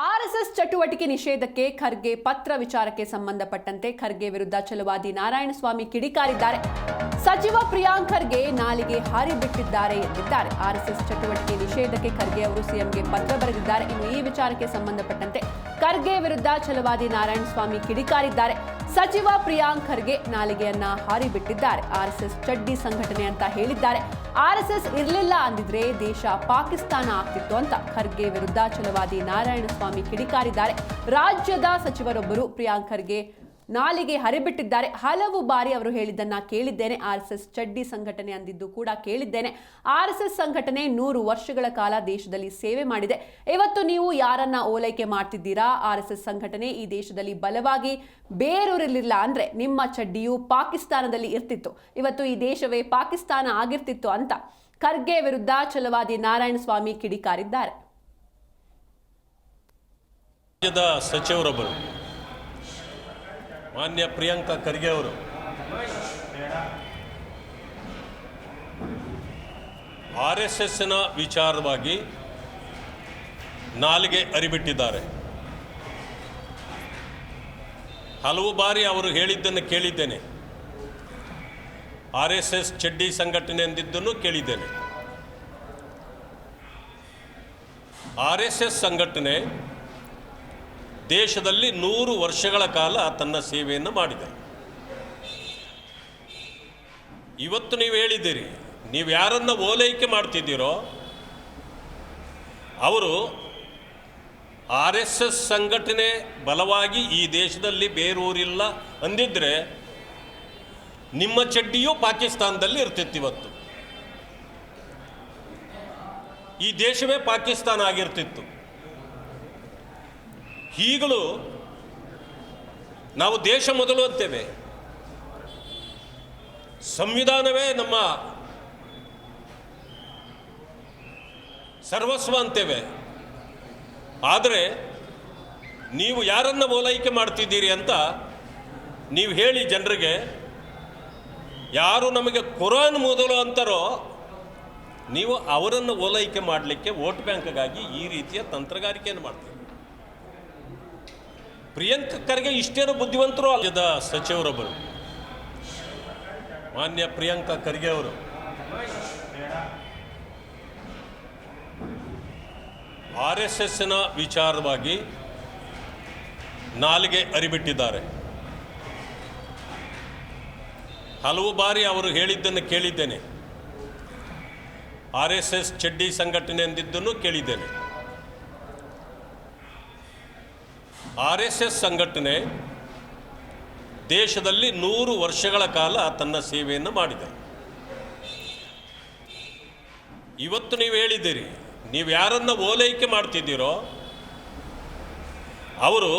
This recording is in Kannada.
ಆರ್ಎಸ್ಎಸ್ ಚಟುವಟಿಕೆ ನಿಷೇಧಕ್ಕೆ ಖರ್ಗೆ ಪತ್ರ ವಿಚಾರಕ್ಕೆ ಸಂಬಂಧಪಟ್ಟಂತೆ ಖರ್ಗೆ ವಿರುದ್ಧ ಛಲವಾದಿ ನಾರಾಯಣಸ್ವಾಮಿ ಕಿಡಿಕಾರಿದ್ದಾರೆ. ಸಚಿವ ಪ್ರಿಯಾಂಕ್ ಖರ್ಗೆ ನಾಲಿಗೆ ಹಾರಿಬಿಟ್ಟಿದ್ದಾರೆ ಎಂದಿದ್ದಾರೆ. ಆರ್ಎಸ್ಎಸ್ ಚಟುವಟಿಕೆ ನಿಷೇಧಕ್ಕೆ ಖರ್ಗೆ ಅವರು ಸಿಎಂಗೆ ಪತ್ರ ಬರೆದಿದ್ದಾರೆ. ಇನ್ನು ಈ ವಿಚಾರಕ್ಕೆ ಸಂಬಂಧಪಟ್ಟಂತೆ ಖರ್ಗೆ ವಿರುದ್ಧ ಛಲವಾದಿ ನಾರಾಯಣಸ್ವಾಮಿ ಕಿಡಿಕಾರಿದ್ದಾರೆ. ಸಚಿವ ಪ್ರಿಯಾಂಕ್ ಖರ್ಗೆ ನಾಲಿಗೆಯನ್ನ ಹಾರಿಬಿಟ್ಟಿದ್ದಾರೆ. ಆರ್ಎಸ್ಎಸ್ ಚಡ್ಡಿ ಸಂಘಟನೆ ಅಂತ ಹೇಳಿದ್ದಾರೆ. ಆರ್ಎಸ್ಎಸ್ ಇರಲಿಲ್ಲ ಅಂದಿದ್ರೆ ದೇಶ ಪಾಕಿಸ್ತಾನ ಆಗ್ತಿತ್ತು ಅಂತ ಖರ್ಗೆ ವಿರುದ್ಧ ಛಲವಾದಿ ನಾರಾಯಣಸ್ವಾಮಿ ಕಿಡಿಕಾರಿದ್ದಾರೆ. ರಾಜ್ಯದ ಸಚಿವರೊಬ್ಬರು ಪ್ರಿಯಾಂಕ್ ಖರ್ಗೆ ನಾಲಿಗೆ ಹರಿಬಿಟ್ಟಿದ್ದಾರೆ. ಹಲವು ಬಾರಿ ಅವರು ಹೇಳಿದ್ದನ್ನ ಕೇಳಿದ್ದೇನೆ. ಆರ್ಎಸ್ಎಸ್ ಚಡ್ಡಿ ಸಂಘಟನೆ ಅಂದಿದ್ದು ಕೂಡ ಕೇಳಿದ್ದೇನೆ. ಆರ್ಎಸ್ಎಸ್ ಸಂಘಟನೆ 100 ವರ್ಷಗಳ ಕಾಲ ದೇಶದಲ್ಲಿ ಸೇವೆ ಮಾಡಿದೆ. ಇವತ್ತು ನೀವು ಯಾರನ್ನ ಓಲೈಕೆ ಮಾಡ್ತಿದ್ದೀರಾ? ಆರ್ಎಸ್ಎಸ್ ಸಂಘಟನೆ ಈ ದೇಶದಲ್ಲಿ ಬಲವಾಗಿ ಬೇರೂರಿರಲಿಲ್ಲ ಅಂದ್ರೆ ನಿಮ್ಮ ಚಡ್ಡಿಯು ಪಾಕಿಸ್ತಾನದಲ್ಲಿ ಇರ್ತಿತ್ತು. ಇವತ್ತು ಈ ದೇಶವೇ ಪಾಕಿಸ್ತಾನ ಆಗಿರ್ತಿತ್ತು ಅಂತ ಖರ್ಗೆ ವಿರುದ್ಧ ಛಲವಾದಿ ನಾರಾಯಣಸ್ವಾಮಿ ಕಿಡಿಕಾರಿದ್ದಾರೆ. ರಾಜ್ಯದ ಸಚಿವರೊಬ್ಬರು ಮಾನ್ಯ ಪ್ರಿಯಾಂಕ ಖರ್ಗೆ ಅವರು ಆರ್ಎಸ್ಎಸ್ನ ವಿಚಾರವಾಗಿ ನಾಲಿಗೆ ಅರಿಬಿಟ್ಟಿದ್ದಾರೆ. ಹಲವು ಬಾರಿ ಅವರು ಹೇಳಿದ್ದನ್ನು ಕೇಳಿದ್ದೇನೆ. ಆರ್ಎಸ್ಎಸ್ ಚಡ್ಡಿ ಸಂಘಟನೆ ಎಂದಿದ್ದನ್ನು ಕೇಳಿದ್ದೇನೆ. ಆರ್ಎಸ್ಎಸ್ ಸಂಘಟನೆ ದೇಶದಲ್ಲಿ 100 ವರ್ಷಗಳ ಕಾಲ ತನ್ನ ಸೇವೆಯನ್ನು ಮಾಡಿದೆ. ಇವತ್ತು ನೀವು ಹೇಳಿದ್ದೀರಿ, ನೀವು ಯಾರನ್ನು ಓಲೈಕೆ ಮಾಡ್ತಿದ್ದೀರೋ ಅವರು ಆರ್ಎಸ್ಎಸ್ ಸಂಘಟನೆ ಬಲವಾಗಿ ಈ ದೇಶದಲ್ಲಿ ಬೇರೂರಿಲ್ಲ ಅಂದಿದ್ರೆ ನಿಮ್ಮ ಚಡ್ಡಿಯೂ ಪಾಕಿಸ್ತಾನದಲ್ಲಿ ಇರ್ತಿತ್ತು. ಇವತ್ತು ಈ ದೇಶವೇ ಪಾಕಿಸ್ತಾನ ಆಗಿರ್ತಿತ್ತು. ಈಗಲೂ ನಾವು ದೇಶ ಮೊದಲು ಅಂತೇವೆ, ಸಂವಿಧಾನವೇ ನಮ್ಮ ಸರ್ವಸ್ವ ಅಂತೇವೆ. ಆದರೆ ನೀವು ಯಾರನ್ನು ಓಲೈಕೆ ಮಾಡ್ತಿದ್ದೀರಿ ಅಂತ ನೀವು ಹೇಳಿ ಜನರಿಗೆ. ಯಾರು ನಮಗೆ ಕುರಾನ್ ಮೊದಲು ಅಂತಾರೋ ನೀವು ಅವರನ್ನು ಓಲೈಕೆ ಮಾಡಲಿಕ್ಕೆ ವೋಟ್ ಬ್ಯಾಂಕ್ಗಾಗಿ ಈ ರೀತಿಯ ತಂತ್ರಗಾರಿಕೆಯನ್ನು ಮಾಡ್ತೀರಿ. ಪ್ರಿಯಾಂಕ್ ಖರ್ಗೆ ಇಷ್ಟೇನು ಬುದ್ಧಿವಂತರು. ರಾಜ್ಯದ ಸಚಿವರೊಬ್ಬರು ಮಾನ್ಯ ಪ್ರಿಯಾಂಕ ಖರ್ಗೆ ಅವರು ಆರ್ಎಸ್ಎಸ್ನ ವಿಚಾರವಾಗಿ ನಾಲಿಗೆ ಅರಿಬಿಟ್ಟಿದ್ದಾರೆ. ಹಲವು ಬಾರಿ ಅವರು ಹೇಳಿದ್ದನ್ನು ಕೇಳಿದ್ದೇನೆ. ಆರ್ಎಸ್ಎಸ್ ಚಡ್ಡಿ ಸಂಘಟನೆ ಎಂದಿದ್ದನ್ನು ಕೇಳಿದ್ದೇನೆ. ಆರ್ಎಸ್ಎಸ್ ಸಂಘಟನೆ ದೇಶದಲ್ಲಿ 100 ವರ್ಷಗಳ ಕಾಲ ತನ್ನ ಸೇವೆಯನ್ನು ಮಾಡಿದೆ. ಇವತ್ತು ನೀವು ಹೇಳಿದ್ದೀರಿ, ನೀವು ಯಾರನ್ನು ಓಲೈಕೆ ಮಾಡ್ತಿದ್ದೀರೋ ಅವರು